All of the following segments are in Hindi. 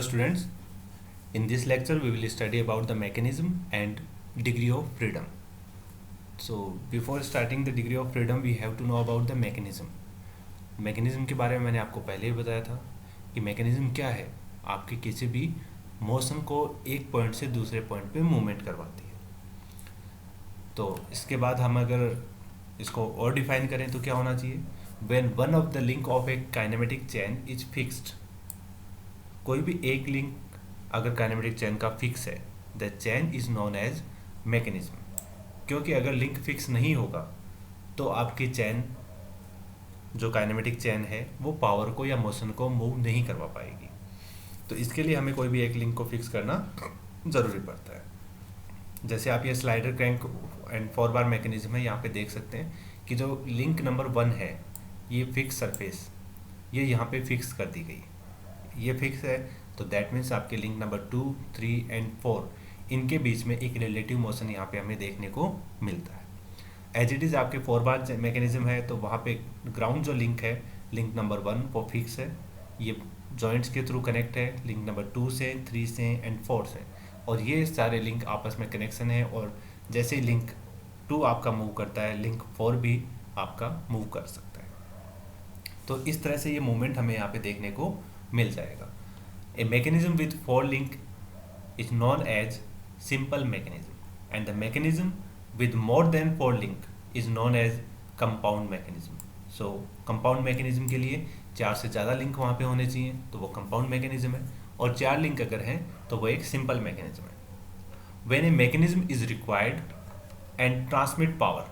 students, in this lecture we will study about the mechanism and degree of freedom. So before starting the degree of freedom we have to know about the mechanism. mechanism के बारे में मैंने आपको पहले ही बताया था कि mechanism क्या है, आपके किसी भी मोशन को एक पॉइंट से दूसरे पॉइंट पे मूवमेंट करवाती है। तो इसके बाद हम अगर इसको और डिफाइन करें तो क्या होना चाहिए, when one of the link of a kinematic chain is fixed, कोई भी एक लिंक अगर काइनेमेटिक चेन का फिक्स है, the chain is known as mechanism. क्योंकि अगर लिंक फिक्स नहीं होगा तो आपकी चेन जो काइनेमेटिक चेन है वो पावर को या मोशन को मूव नहीं करवा पाएगी। तो इसके लिए हमें कोई भी एक लिंक को फिक्स करना ज़रूरी पड़ता है। जैसे आप ये slider crank and 4 bar mechanism है, यहाँ पे देख सकते हैं कि जो लिंक नंबर 1 है ये फिक्स सरफेस, ये यहाँ पे फिक्स कर दी गई, ये फिक्स है। तो दैट मीन्स आपके लिंक नंबर 2, 3 एंड 4 इनके बीच में एक रिलेटिव मोशन यहाँ पे हमें देखने को मिलता है। एज इट इज़ आपके 4 बार मैकेनिज्म है तो वहाँ पे ग्राउंड जो लिंक है, लिंक नंबर 1 वो फिक्स है, ये जॉइंट्स के थ्रू कनेक्ट है लिंक नंबर 2 से, 3 से एंड 4 से, और ये सारे लिंक आपस में कनेक्शन है। और जैसे ही लिंक 2 आपका मूव करता है, लिंक 4 भी आपका मूव कर सकता है। तो इस तरह से ये मूवमेंट हमें यहाँ पे देखने को मिल जाएगा। A mechanism with 4 link is known as simple mechanism, and the mechanism with more than 4 link is known as compound mechanism. So compound mechanism के लिए 4 से ज़्यादा लिंक वहाँ पे होने चाहिए तो वो compound mechanism है, और 4 लिंक अगर हैं तो वो एक simple mechanism है। When a mechanism is required and transmit power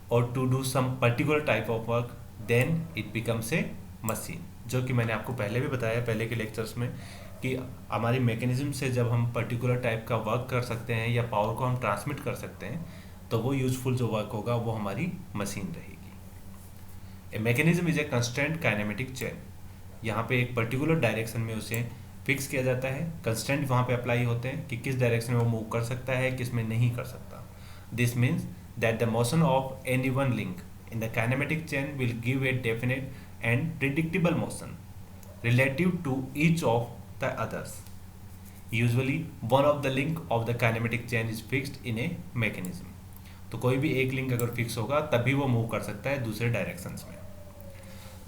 or to do some particular type of work, then it becomes a machine। जो कि मैंने आपको पहले भी बताया पहले के लेक्चर्स में कि हमारी मैकेनिज्म से जब हम पर्टिकुलर टाइप का वर्क कर सकते हैं या पावर को हम ट्रांसमिट कर सकते हैं तो वो यूजफुल जो वर्क होगा वो हमारी मशीन रहेगी। A mechanism is a constant kinematic chain, यहाँ पे एक पर्टिकुलर डायरेक्शन में उसे फिक्स किया जाता है। कंस्टेंट वहाँ पे अप्लाई होते हैं कि किस डायरेक्शन में वो मूव कर सकता है, किस में नहीं कर सकता। This means that the motion of any one link in the kinematic chain will give a definite and predictable motion relative to each of the others. Usually one of the link of the kinematic chain is fixed in a mechanism. तो कोई भी एक लिंक अगर फिक्स होगा तभी वो मूव कर सकता है दूसरे डायरेक्शंस में।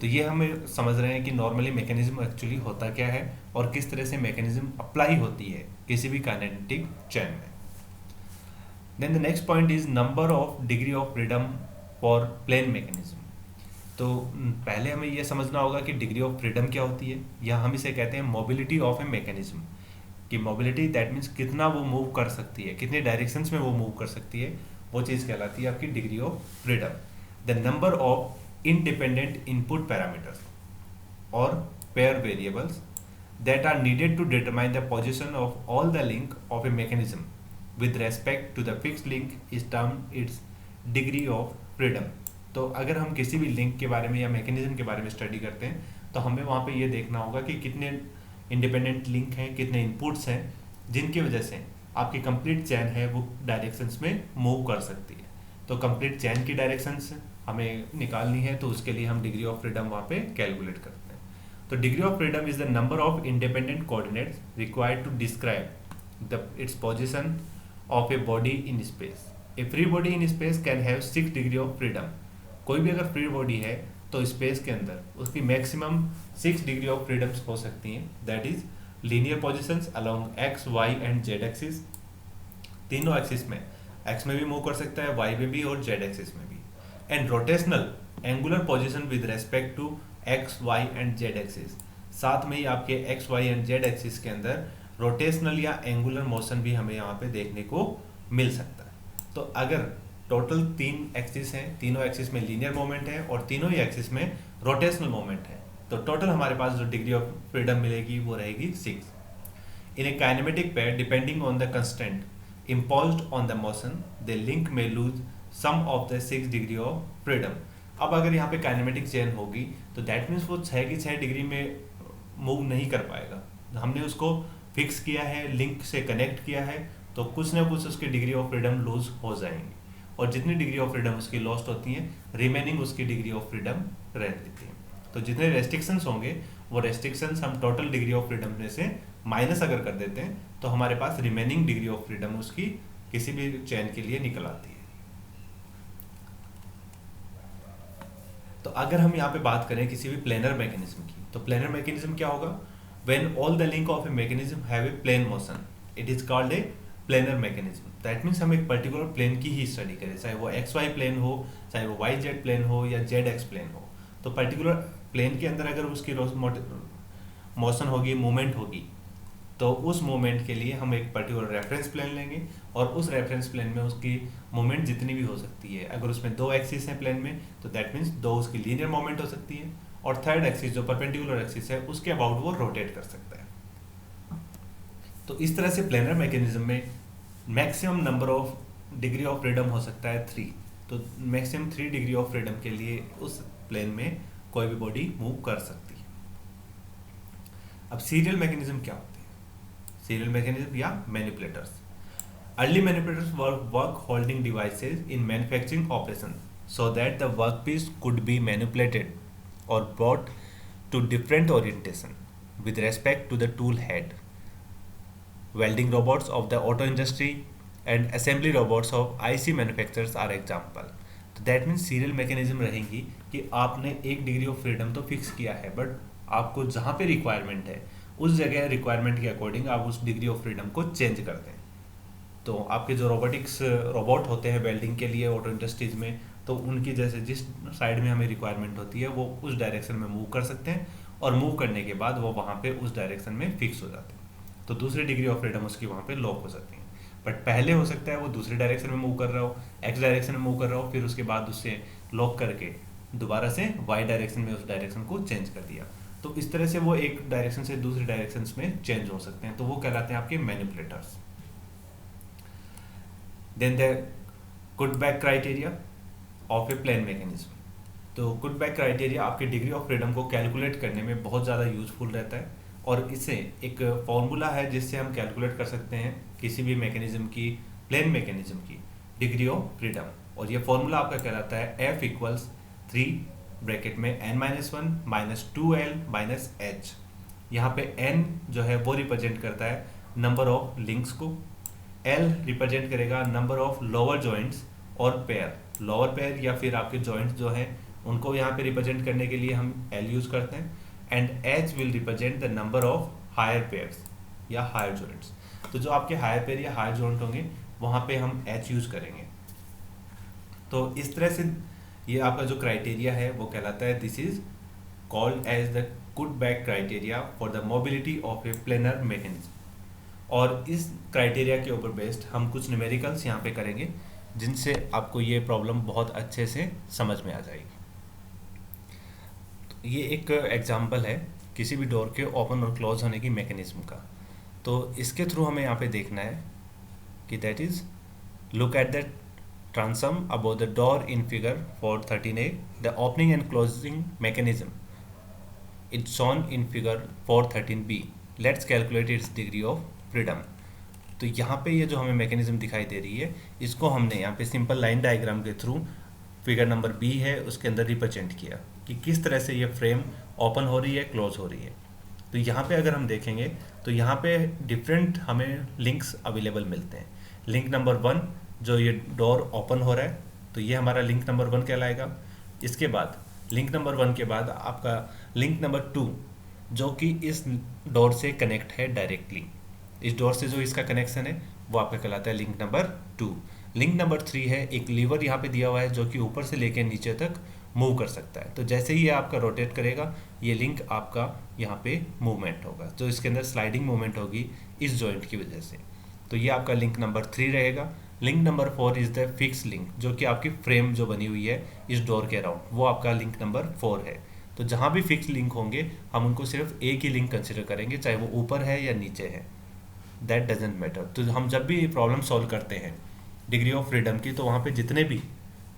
तो ये हमें समझ रहे हैं कि नॉर्मली मैकेनिज्म एक्चुअली होता क्या है और किस तरह से मैकेनिज्म अप्लाई होती है किसी भी काइनेटिक चेन में। Then the next point is number of degree of freedom for plane mechanism. तो पहले हमें यह समझना होगा कि डिग्री ऑफ फ्रीडम क्या होती है, या हम इसे कहते हैं मोबिलिटी ऑफ ए मैकेनिज्म। कि मोबिलिटी दैट मीन्स कितना वो मूव कर सकती है, कितने डायरेक्शंस में वो मूव कर सकती है, वो चीज़ कहलाती है आपकी degree of freedom. The number of independent input parameters और pair variables that are needed to determine the position of all the link of a mechanism with respect to the fixed link is termed its degree of freedom. तो अगर हम किसी भी लिंक के बारे में या मैकेनिज्म के बारे में स्टडी करते हैं तो हमें वहाँ पे ये देखना होगा कि कितने इंडिपेंडेंट लिंक हैं, कितने इनपुट्स हैं जिनकी वजह से आपकी कंप्लीट चेन है वो डायरेक्शंस में मूव कर सकती है। तो कंप्लीट चेन की डायरेक्शंस हमें निकालनी है तो उसके लिए हम डिग्री ऑफ फ्रीडम वहाँ पे कैलकुलेट करते हैं। तो degree of freedom is the number of independent coordinates required to describe the its position of a body in space. A free body in space can have 6 degree of freedom. कोई भी अगर फ्री बॉडी है तो स्पेस के अंदर उसकी मैक्सिमम 6 डिग्री ऑफ फ्रीडम्स हो सकती हैं। That is linear positions along x, y and z axis. तीनों एक्सिस में, एक्स में भी मूव कर सकता है, वाई में भी और जेड एक्सिस में भी। And rotational angular position with respect to x, y and z axis. साथ में ही आपके x, y and z axis के अंदर रोटेशनल या एंगुलर मोशन भी हमें यहाँ पे देखने को मिल सकता है। तो अगर टोटल 3 एक्सिस हैं, तीनों एक्सिस में लीनियर मोमेंट है और तीनों ही एक्सिस में रोटेशनल मोमेंट है, तो टोटल हमारे पास जो डिग्री ऑफ फ्रीडम मिलेगी वो रहेगी 6। In a kinematic pair depending on the constant imposed on the motion the link may lose some of the 6 degree of freedom. अब अगर यहाँ पे काइनेमेटिक चेन होगी तो दैट मीन्स वो 6 की 6 डिग्री में मूव नहीं कर पाएगा। हमने उसको फिक्स किया है, लिंक से कनेक्ट किया है, तो कुछ ना कुछ उसकी डिग्री ऑफ फ्रीडम लूज हो जाएंगी, और जितनी डिग्री ऑफ फ्रीडम उसकी लॉस्ट होती हैं रिमेनिंग उसकी डिग्री ऑफ फ्रीडम रह देती है। तो जितने रेस्ट्रिक्शंस होंगे वो रेस्ट्रिक्शंस हम टोटल डिग्री ऑफ फ्रीडम में से माइनस अगर कर देते हैं तो हमारे पास रिमेनिंग डिग्री ऑफ फ्रीडम उसकी किसी भी चेन के लिए निकल आती है। तो अगर हम यहाँ पे बात करें किसी भी प्लेनर मैकेनिज्म की, तो प्लेनर मैकेनिज्म क्या होगा? When all the link of a mechanism have a plane motion it is called a planar mechanism. That means हम एक पर्टिकुलर प्लेन की ही स्टडी करें, चाहे वो एक्स वाई प्लेन हो, चाहे वो वाई जेड प्लेन हो या जेड एक्स प्लेन हो। तो पर्टिकुलर प्लेन के अंदर अगर उसकी मोशन होगी, मूवमेंट होगी, तो उस मूवमेंट के लिए हम एक पर्टिकुलर रेफरेंस प्लेन लेंगे और उस रेफरेंस प्लेन में उसकी मूवमेंट जितनी भी हो सकती है, अगर उसमें दो एक्सिस हैं प्लेन में तो दैट मीन्स दो उसकी लीनियर मूवमेंट हो सकती है, और थर्ड एक्सिस जो परपेंडिकुलर एक्सिस है उसके अबाउट वो रोटेट कर सकता है। तो इस तरह से प्लेनर मैकेनिज्म में maximum number of degree of freedom हो सकता है 3। तो मैक्सिमम 3 डिग्री ऑफ फ्रीडम के लिए उस प्लेन में कोई भी बॉडी मूव कर सकती है। अब सीरियल मैकेनिज्म क्या होती है? सीरियल मैकेनिज्म या manipulators. Early manipulators work holding devices in manufacturing operation so that the workpiece could be manipulated or brought to different orientation with respect to the tool head. Welding robots of the auto industry and assembly robots of IC manufacturers are example. तो दैट मीन्स सीरियल मैकेनिज्म रहेंगी कि आपने एक डिग्री ऑफ फ्रीडम तो फिक्स किया है, बट आपको जहाँ पे रिक्वायरमेंट है उस जगह रिक्वायरमेंट के अकॉर्डिंग आप उस डिग्री ऑफ फ्रीडम को चेंज कर दें। तो आपके जो रोबोट होते हैं वेल्डिंग के लिए ऑटो इंडस्ट्रीज में, तो उनकी जैसे जिस साइड में हमें रिक्वायरमेंट होती है वो उस डायरेक्शन में मूव कर सकते हैं, और मूव करने के बाद वो वहाँ पे उस डायरेक्शन में फिक्स हो जाते हैं। तो दूसरी डिग्री ऑफ फ्रीडम उसकी वहाँ पे लॉक हो सकती है। बट पहले हो सकता है वो दूसरी डायरेक्शन में मूव कर रहा हो, एक्स डायरेक्शन में मूव कर रहा हो, फिर उसके बाद उससे लॉक करके दोबारा से वाई डायरेक्शन में उस डायरेक्शन को चेंज कर दिया। तो इस तरह से वो एक डायरेक्शन से दूसरी डायरेक्शन में चेंज हो सकते हैं, तो वो कहलाते हैं आपके manipulators. Then the good back criteria of a plane mechanism. तो गुड बैक क्राइटेरिया आपके डिग्री ऑफ फ्रीडम को कैलकुलेट करने में बहुत ज़्यादा यूजफुल रहता है, और इससे एक फॉर्मूला है जिससे हम कैलकुलेट कर सकते हैं किसी भी मैकेनिज्म की, प्लेन मैकेनिज्म की डिग्री ऑफ फ्रीडम। और ये फॉर्मूला आपका कहलाता है F = 3 ब्रैकेट में n-1 - 2l - h। यहाँ पे n जो है वो रिप्रेजेंट करता है नंबर ऑफ लिंक्स को, l रिप्रेजेंट करेगा नंबर ऑफ लोअर जॉइंट्स और पेयर, लोअर पेयर या फिर आपके जॉइंट्स जो हैं उनको यहाँ पे रिप्रेजेंट करने के लिए हम l यूज़ करते हैं, and h will represent the number of higher pairs या हायर जॉइंट्स। तो जो आपके हायर पेयर या हायर जॉइंट होंगे वहाँ पे हम h यूज़ करेंगे। तो इस तरह से ये आपका जो क्राइटेरिया है वो कहलाता है, this is called as the good back criteria for the mobility of a planar mechanism. और इस क्राइटेरिया के ऊपर बेस्ड हम कुछ न्यूमेरिकल्स यहाँ पे करेंगे जिनसे आपको ये प्रॉब्लम बहुत अच्छे से समझ में आ जाएगी। तो ये एक एग्जांपल है किसी भी डोर के ओपन और क्लोज होने की मैकेनिज्म का। तो इसके थ्रू हमें यहाँ पे देखना है कि that is look at the transom above the door in figure 413a. The opening and closing mechanism it's shown in figure 413b. Let's calculate its degree of freedom. तो यहाँ पे ये जो हमें मैकेनिज्म दिखाई दे रही है इसको हमने यहाँ पे सिंपल लाइन डायग्राम के थ्रू फिगर नंबर बी है उसके अंदर रिप्रेजेंट किया कि किस तरह से ये फ्रेम ओपन हो रही है, क्लोज हो रही है। तो यहाँ पे अगर हम देखेंगे तो यहाँ पे डिफरेंट हमें लिंक्स अवेलेबल मिलते हैं। लिंक नंबर 1 जो ये डोर ओपन हो रहा है तो ये हमारा लिंक नंबर 1 कहलाएगा। इसके बाद लिंक नंबर 1 के बाद आपका लिंक नंबर 2 जो कि इस डोर से कनेक्ट है डायरेक्टली, इस डोर से जो इसका कनेक्शन है वो आपका कहलाता है लिंक नंबर 2। लिंक नंबर 3 है एक लीवर यहाँ पे दिया हुआ है जो कि ऊपर से लेकर नीचे तक मूव कर सकता है। तो जैसे ही ये आपका रोटेट करेगा ये लिंक आपका यहाँ पे मूवमेंट होगा, तो इसके अंदर स्लाइडिंग मूवमेंट होगी इस जॉइंट की वजह से। तो ये आपका लिंक नंबर 3 रहेगा। Link number 4 is the fix link जो कि आपकी फ्रेम जो बनी हुई है इस डोर के अराउंड, वो आपका लिंक नंबर 4 है। तो जहाँ भी फिक्स लिंक होंगे हम उनको सिर्फ एक ही लिंक कंसिडर करेंगे, चाहे वो ऊपर है या नीचे है, दैट डजेंट मैटर। तो हम जब भी प्रॉब्लम सॉल्व करते हैं डिग्री ऑफ फ्रीडम की तो वहाँ पे जितने भी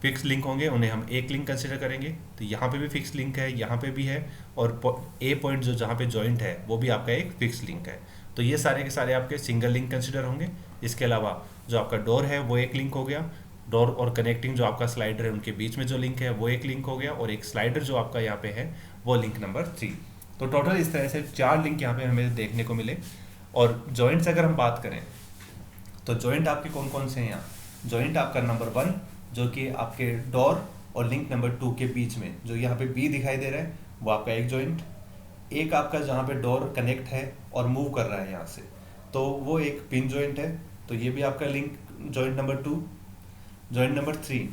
फिक्स लिंक होंगे उन्हें हम एक लिंक कंसिडर करेंगे। तो यहाँ पे भी फिक्स लिंक है, यहाँ पे भी है, और ए पॉइंट जो जहाँ पे जॉइंट है वो भी आपका एक फिक्स लिंक है। तो ये सारे के सारे आपके सिंगल लिंक कंसिडर होंगे। इसके अलावा जो आपका डोर है वो एक लिंक हो गया, डोर और कनेक्टिंग जो आपका स्लाइडर है उनके बीच में जो लिंक है वो एक लिंक हो गया, और एक स्लाइडर जो आपका यहाँ पे है वो लिंक नंबर 3। तो टोटल इस तरह से 4 लिंक यहाँ पे हमें देखने को मिले। और जॉइंट्स अगर हम बात करें तो जॉइंट आपके कौन कौन से हैं यहाँ? जॉइंट आपका नंबर 1 जो कि आपके डोर और लिंक नंबर 2 के बीच में जो यहाँ पे बी दिखाई दे रहा है वो आपका एक जॉइंट। एक आपका जहाँ पे डोर कनेक्ट है और मूव कर रहा है यहाँ से, तो वो एक पिन जॉइंट है, तो ये भी आपका link joint number 2। Joint number 3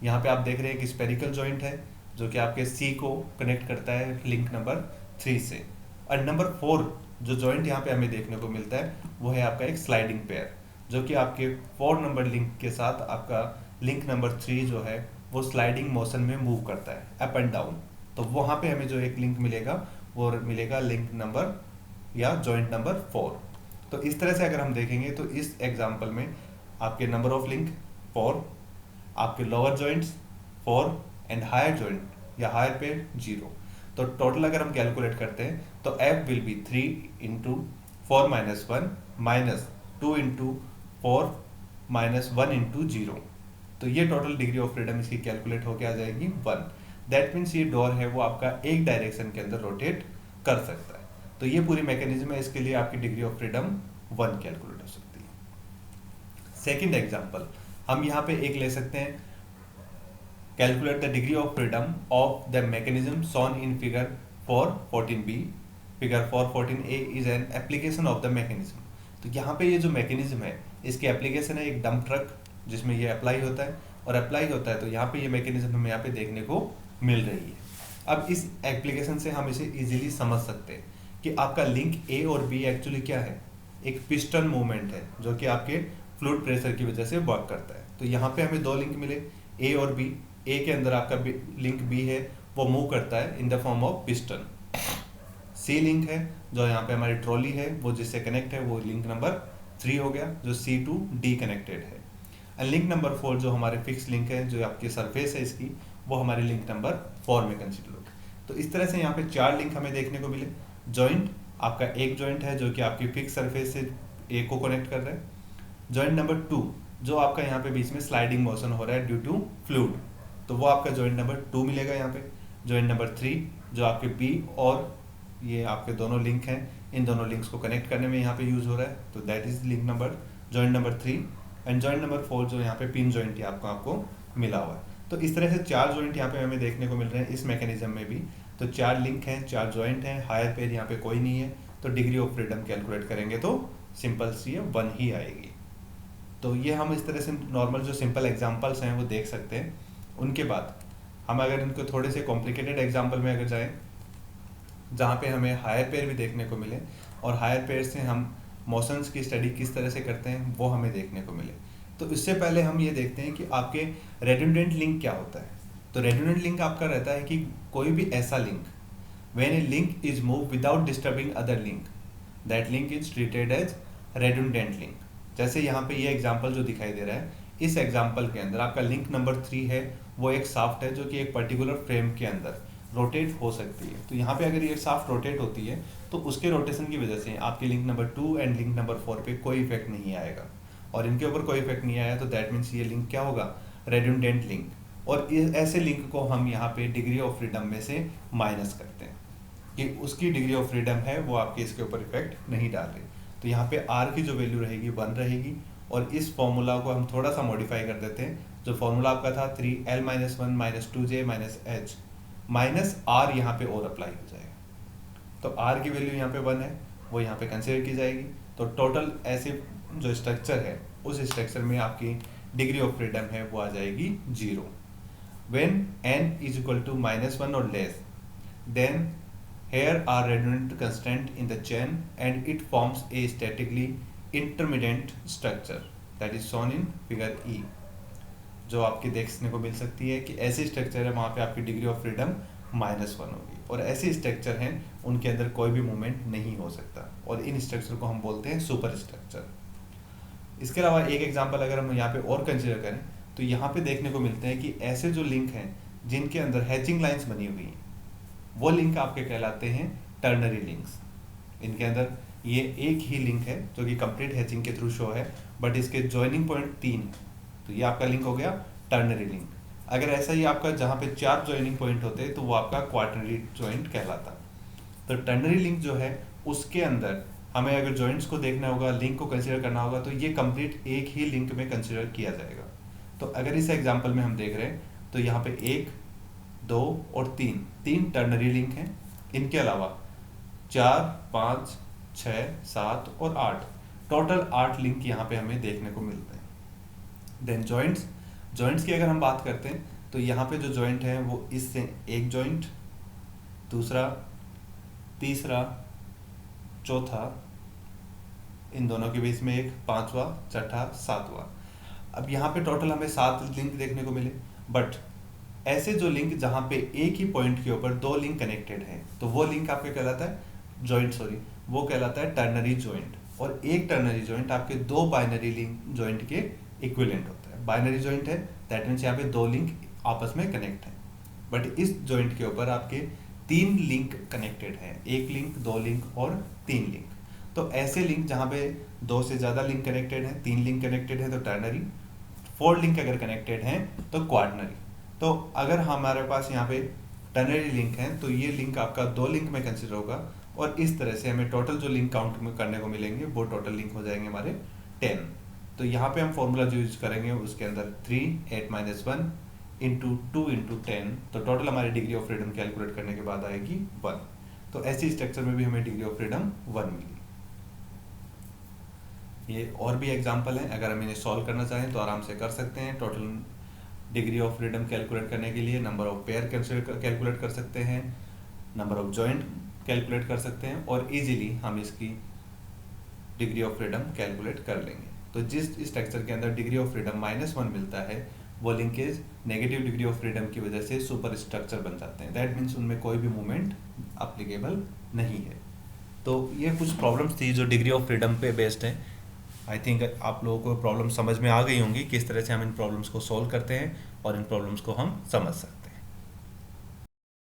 यहाँ पे आप देख रहे हैं कि स्पेरिकल जॉइंट है जो कि आपके सी को कनेक्ट करता है लिंक नंबर 3 से। और नंबर 4 जो जॉइंट यहाँ पे हमें देखने को मिलता है वो है आपका एक स्लाइडिंग पेयर, जो कि आपके 4 नंबर लिंक के साथ आपका लिंक नंबर 3 जो है वो स्लाइडिंग मोशन में मूव करता है अप एंड डाउन। तो वहाँ पे हमें जो एक लिंक मिलेगा वो मिलेगा लिंक नंबर या जॉइंट नंबर 4। तो इस तरह से अगर हम देखेंगे तो इस एग्जाम्पल में आपके नंबर ऑफ लिंक 4, आपके lower joints 4 and higher joint या हायर पेयर 0। तो टोटल अगर हम कैलकुलेट करते हैं तो F will be 3 into 4 minus 1 minus 2 into 4 minus 1 into 0। तो ये टोटल डिग्री ऑफ फ्रीडम इसकी कैलकुलेट होके आ जाएगी 1। दैट मीन्स ये डोर है वो आपका एक डायरेक्शन के अंदर रोटेट कर सकता है। तो ये पूरी मैकेनिज्म है, इसके लिए आपकी डिग्री ऑफ फ्रीडम 1 कैलकुलेट हो सकती है। सेकेंड एग्जाम्पल हम यहाँ पे एक ले सकते हैं, calculate the degree of freedom of the mechanism shown in figure 414b। Figure 414a is an application of the mechanism. तो यहाँ पे ये जो मैकेनिज्म है इसकी एप्लीकेशन है एक डंप ट्रक जिसमें ये अप्लाई होता है, और अप्लाई होता है तो यहाँ पे ये मैकेनिज्म हमें यहाँ पे देखने को मिल रही है। अब इस एप्लीकेशन से हम इसे इजीली समझ सकते हैं कि आपका लिंक ए और बी एक्चुअली क्या है, एक पिस्टन मूवमेंट है जो कि आपके फ्लूइड प्रेशर की वजह से वर्क करता है। तो यहाँ पे हमें दो लिंक मिले ए और बी। ए के अंदर आपका लिंक बी है वो मूव करता है in the form of piston. C link है जो यहाँ पे हमारी ट्रॉली है वो जिससे कनेक्ट है वो लिंक नंबर 3 हो गया जो C टू D कनेक्टेड है। एंड लिंक नंबर 4 जो हमारे फिक्स लिंक है जो आपकी सरफेस है इसकी वो हमारे लिंक नंबर 4 में कंसिडर होगा। तो इस तरह से यहाँ पे 4 लिंक हमें देखने को मिले। जॉइंट आपका एक जॉइंट है जो कि आपकी फिक्स सरफेस से ए को कनेक्ट कर रहा है। जॉइंट नंबर 2 जो आपका यहाँ पे बीच में स्लाइडिंग मोशन हो रहा है ड्यू टू फ्लूइड, तो वो आपका जॉइंट नंबर 2 मिलेगा यहाँ पे। जॉइंट नंबर 3 जो आपके बी और ये आपके दोनों लिंक हैं, इन दोनों लिंक्स को कनेक्ट करने में यहाँ पे यूज हो रहा है, तो that is link number joint number 3। And joint number 4 जो यहाँ पे पिन जॉइंट आपको मिला हुआ है। तो इस तरह से 4 जॉइंट यहाँ पे हमें देखने को मिल रहे हैं इस मैकेनिज्म में भी। तो 4 लिंक हैं, 4 जॉइंट हैं, हायर पेयर यहाँ पे कोई नहीं है। तो डिग्री ऑफ फ्रीडम कैलकुलेट करेंगे तो सिंपल सी 1 ही आएगी। तो ये हम इस तरह से नॉर्मल जो सिंपल एग्जाम्पल्स हैं वो देख सकते हैं। उनके बाद हम अगर इनको थोड़े से कॉम्प्लिकेटेड एग्जाम्पल में अगर जाएँ जहाँ पे हमें हायर पेयर भी देखने को मिले और हायर पेयर से हम मोशंस की स्टडी किस तरह से करते हैं वो हमें देखने को मिले। तो इससे पहले हम ये देखते हैं कि आपके रेडंडेंट लिंक क्या होता है। तो रेडंडेंट लिंक आपका रहता है कि कोई भी ऐसा link when a link is move without disturbing other link that link is treated as redundant link. जैसे यहाँ पे ये एग्जाम्पल जो दिखाई दे रहा है, इस एग्जाम्पल के अंदर आपका लिंक नंबर 3 है वो एक शाफ्ट है जो कि एक पर्टिकुलर फ्रेम के अंदर रोटेट हो सकती है। तो यहाँ पे अगर ये शाफ्ट रोटेट होती है तो उसके रोटेशन की वजह से आपके link number 2 and link number 4 पे कोई इफेक्ट नहीं आएगा, और इनके ऊपर कोई इफेक्ट नहीं आया तो दैट मीन्स ये लिंक क्या होगा, रेडंडेंट लिंक। और ऐसे लिंक को हम यहाँ पे डिग्री ऑफ फ्रीडम में से माइनस करते हैं कि उसकी डिग्री ऑफ फ्रीडम है वो आपके इसके ऊपर इफेक्ट नहीं डाल रही। तो यहाँ पे R की जो वैल्यू रहेगी 1 रहेगी, और इस फॉर्मूला को हम थोड़ा सा मॉडिफाई कर देते हैं। जो फॉर्मूला आपका था 3L-1 -2J-H माइनस R यहाँ पे और अप्लाई हो जाएगा। तो R की वैल्यू यहाँ पे 1 है वो यहाँ पे कंसिडर की जाएगी। तो टोटल ऐसे जो स्ट्रक्चर है उस स्ट्रक्चर में आपकी डिग्री ऑफ फ्रीडम है वो आ जाएगी 0। When n is equal to -1 or less, then here are redundant constraint in the chain and it forms a statically intermittent structure that is shown in figure E। जो आपकी देखने को मिल सकती है कि ऐसी स्ट्रक्चर है वहाँ पे आपकी डिग्री ऑफ फ्रीडम -1 होगी, और ऐसे स्ट्रक्चर हैं उनके अंदर कोई भी मूवमेंट नहीं हो सकता, और इन स्ट्रक्चर को हम बोलते हैं सुपर स्ट्रक्चर। इसके अलावा एक एग्जांपल अगर हम यहाँ पे और कंसिडर करें तो यहाँ पे देखने को मिलते हैं कि ऐसे जो लिंक हैं जिनके अंदर हैचिंग लाइंस बनी हुई हैं वो लिंक आपके कहलाते हैं टर्नरी लिंक्स। इनके अंदर ये एक ही लिंक है जो कि कंप्लीट हैचिंग के थ्रू शो है, बट इसके ज्वाइनिंग पॉइंट 3 है, तो ये आपका लिंक हो गया टर्नरी लिंक। अगर ऐसा ही आपका जहाँ पे 4 ज्वाइनिंग पॉइंट होते हैं तो वो आपका क्वाटरनरी ज्वाइंट कहलाता। तो टर्नरी लिंक जो है उसके अंदर हमें अगर जॉइंट्स को देखना होगा, लिंक को कंसिडर करना होगा, तो ये कंप्लीट एक ही लिंक में कंसिडर किया जाएगा। तो अगर इस एग्जांपल में हम देख रहे हैं तो यहाँ पे 1, 2 और 3 टर्नरी लिंक हैं। इनके अलावा 4, 5, 6, 7 और 8 टोटल 8 लिंक यहाँ पे हमें देखने को मिलते हैं। देन जॉइंट्स की अगर हम बात करते हैं तो यहाँ पे जो जॉइंट है वो इससे एक जॉइंट, दूसरा, तीसरा, चौथा, इन दोनों के बीच में एक, पांचवा, छठा, सातवां। अब यहाँ पे टोटल हमें 7 लिंक देखने को मिले। बट ऐसे जो लिंक जहाँ पे एक ही पॉइंट के ऊपर 2 लिंक कनेक्टेड है तो वो लिंक आपके कहलाता है वो कहलाता है टर्नरी जॉइंट। और एक टर्नरी जॉइंट आपके 2 बाइनरी लिंक जॉइंट के इक्विवेलेंट होता है। बाइनरी जॉइंट है दैट मीन्स यहाँ पे 2 लिंक आपस में कनेक्ट है। बट इस जॉइंट के ऊपर आपके 3 लिंक कनेक्टेड है, 1 लिंक, 2 लिंक और 3 लिंक। तो ऐसे लिंक जहाँ पे 2 से ज़्यादा लिंक कनेक्टेड है, 3 लिंक कनेक्टेड है तो टर्नरी, 4 लिंक अगर कनेक्टेड हैं तो क्वार्टनरी। तो अगर हमारे पास यहाँ पे टर्नरी लिंक है तो ये लिंक आपका 2 लिंक में कंसिडर होगा। और इस तरह से हमें टोटल जो लिंक काउंट में करने को मिलेंगे वो टोटल लिंक हो जाएंगे हमारे 10। तो यहाँ पे हम फॉर्मूला जो यूज करेंगे उसके अंदर 3, 8 - 1 इंटू 2 इंटू 10, तो टोटल हमारी डिग्री ऑफ फ्रीडम कैलकुलेट करने के बाद आएगी 1। तो ऐसी स्ट्रक्चर में भी हमें डिग्री ऑफ फ्रीडम 1 मिली। ये और भी एग्जांपल हैं, अगर हम इन्हें सॉल्व करना चाहें तो आराम से कर सकते हैं। Total degree of freedom calculate करने के लिए नंबर ऑफ पेयर कैलकुलेट कर सकते हैं, नंबर ऑफ जॉइंट कैलकुलेट कर सकते हैं और इजीली हम इसकी डिग्री ऑफ फ्रीडम कैलकुलेट कर लेंगे। तो जिस स्ट्रक्चर के अंदर डिग्री ऑफ फ्रीडम -1 मिलता है वो linkage negative degree of freedom की वजह से सुपर स्ट्रक्चर बन जाते हैं। दैट मीन्स उनमें कोई भी मूवमेंट अप्लीकेबल नहीं है। तो ये कुछ प्रॉब्लम्स थी जो डिग्री ऑफ फ्रीडम पे बेस्ड हैं। आई थिंक आप लोगों को प्रॉब्लम समझ में आ गई होंगी किस तरह से हम इन प्रॉब्लम्स को सॉल्व करते हैं और इन प्रॉब्लम्स को हम समझ सकते हैं।